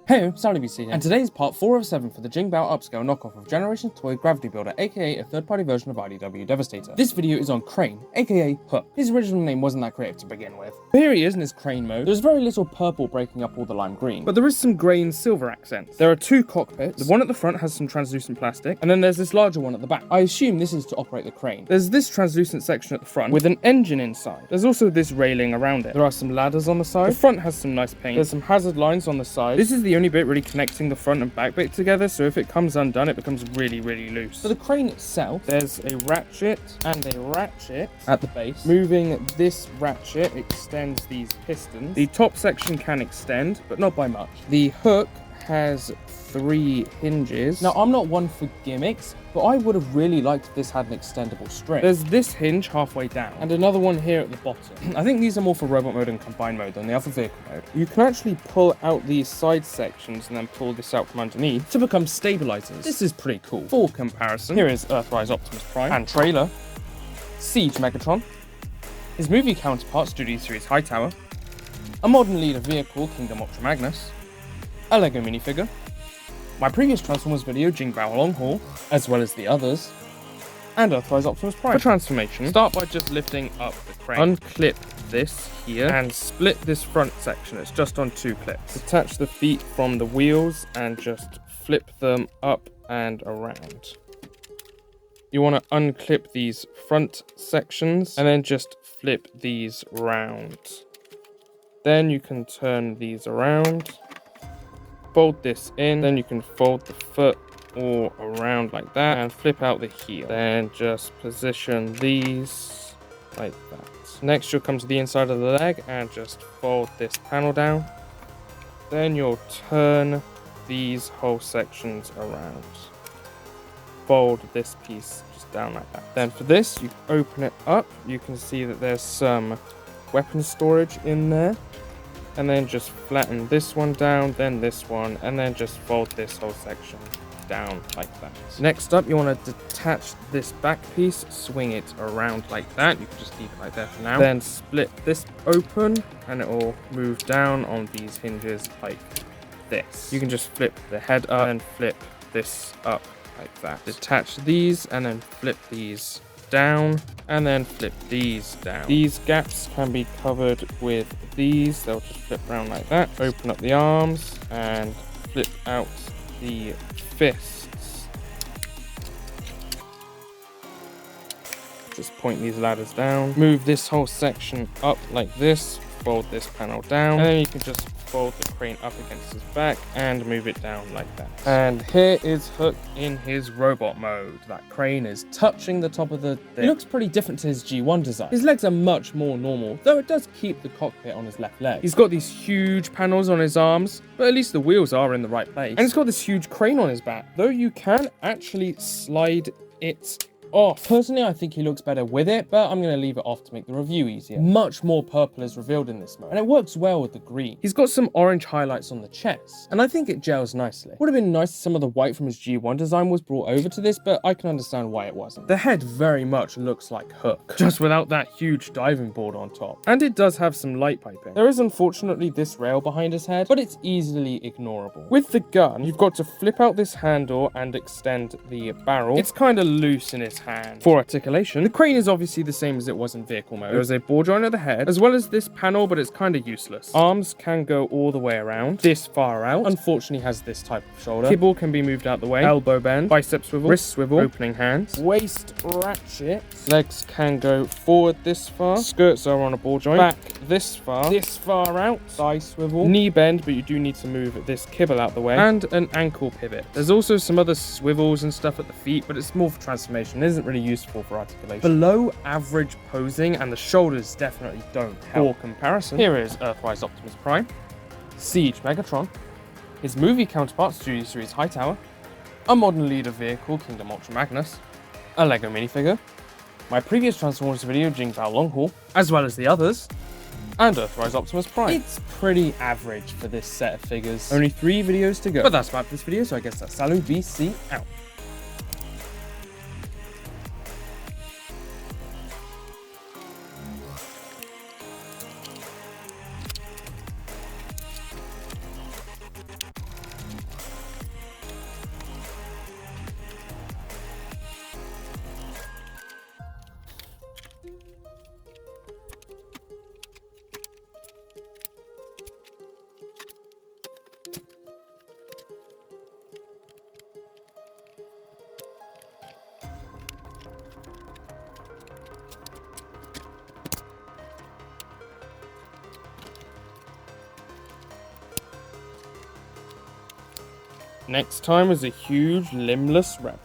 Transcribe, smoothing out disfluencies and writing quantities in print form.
Hey, Sally BC here, and today is part 4 of 7 for the Jinbao Upscale knockoff of Generations Toy Gravity Builder, aka a third-party version of IDW Devastator. This video is on Crane, aka Hook. His original name wasn't that creative to begin with. But here he is in his Crane mode. There's very little purple breaking up all the lime green, but there is some grey and silver accents. There are two cockpits. The one at the front has some translucent plastic, and then there's this larger one at the back. I assume this is to operate the crane. There's this translucent section at the front with an engine inside. There's also this railing around it. There are some ladders on the side. The front has some nice paint. There's some hazard lines on the side. This is the only bit really connecting the front and back bit together, so if it comes undone it becomes really loose. For the crane itself, there's a ratchet and a ratchet at the base. Moving this ratchet extends these pistons. The top section can extend, but not by much. The hook has 3 hinges. Now, I'm not one for gimmicks, but I would have really liked if this had an extendable string. There's this hinge halfway down, and another one here at the bottom. I think these are more for robot mode and combined mode than they are for vehicle mode. You can actually pull out these side sections and then pull this out from underneath to become stabilizers. This is pretty cool. For comparison, here is Earthrise Optimus Prime and trailer, Siege Megatron, his movie counterpart Studio Series Hightower, a modern leader vehicle Kingdom Ultra Magnus, a Lego minifigure, my previous Transformers video Jinbao Long Haul, as well as the others, and Earthrise Optimus Prime. For transformation, start by just lifting up the crane. Unclip this here and split this front section. It's just on 2 clips. Detach the feet from the wheels and just flip them up and around. You want to unclip these front sections and then just flip these round. Then you can turn these around. Fold this in, then you can fold the foot all around like that and flip out the heel. Then just position these like that. Next you'll come to the inside of the leg and just fold this panel down. Then you'll turn these whole sections around. Fold this piece just down like that. Then for this, you open it up. You can see that there's some weapon storage in there. And then just flatten this one down, then this one, and then just fold this whole section down like that. Next up, you want to detach this back piece, swing it around like that. You can just leave it like that for now. Then split this open, and it will move down on these hinges like this. You can just flip the head up and flip this up like that. Detach these, and then flip these down, and then flip these down. These gaps can be covered with these. They'll just flip around like that. Open up the arms and flip out the fists. Just point these ladders down. Move this whole section up like this. Fold this panel down, and then you can just fold the crane up against his back and move it down like that. And here is Hook in his robot mode. That crane is touching the top of the thing. It looks pretty different to his G1 design. His legs are much more normal, though it does keep the cockpit on his left leg. He's got these huge panels on his arms, but at least the wheels are in the right place. And he's got this huge crane on his back, though you can actually slide it off. Personally, I think he looks better with it, but I'm going to leave it off to make the review easier. Much more purple is revealed in this mode, and it works well with the green. He's got some orange highlights on the chest, and I think it gels nicely. Would have been nice if some of the white from his G1 design was brought over to this, but I can understand why it wasn't. The head very much looks like Hook, just without that huge diving board on top. And it does have some light piping. There is unfortunately this rail behind his head, but it's easily ignorable. With the gun, you've got to flip out this handle and extend the barrel. It's kind of loose in his hand. For articulation, the crane is obviously the same as it was in vehicle mode. There is a ball joint at the head, as well as this panel, but it's kind of useless. Arms can go all the way around, this far out. Unfortunately has this type of shoulder. Kibble can be moved out the way. Elbow bend, bicep swivel, wrist swivel, opening hands, waist ratchet. Legs can go forward this far. Skirts are on a ball joint. Back this far out. Thigh swivel, knee bend, but you do need to move this kibble out the way, and an ankle pivot. There's also some other swivels and stuff at the feet, but it's more for transformation. It isn't really useful for articulation. Below average posing, and the shoulders definitely don't help. For comparison, here is Earthrise Optimus Prime, Siege Megatron, his movie counterpart Studio Series Hightower, a modern leader vehicle Kingdom Ultra Magnus, a Lego minifigure, my previous Transformers video Jinbao Long Haul, as well as the others, and Earthrise Optimus Prime. It's pretty average for this set of figures. Only 3 videos to go. But that's about this video, so I guess that's Salut BC out. Next time is a huge limbless reptile.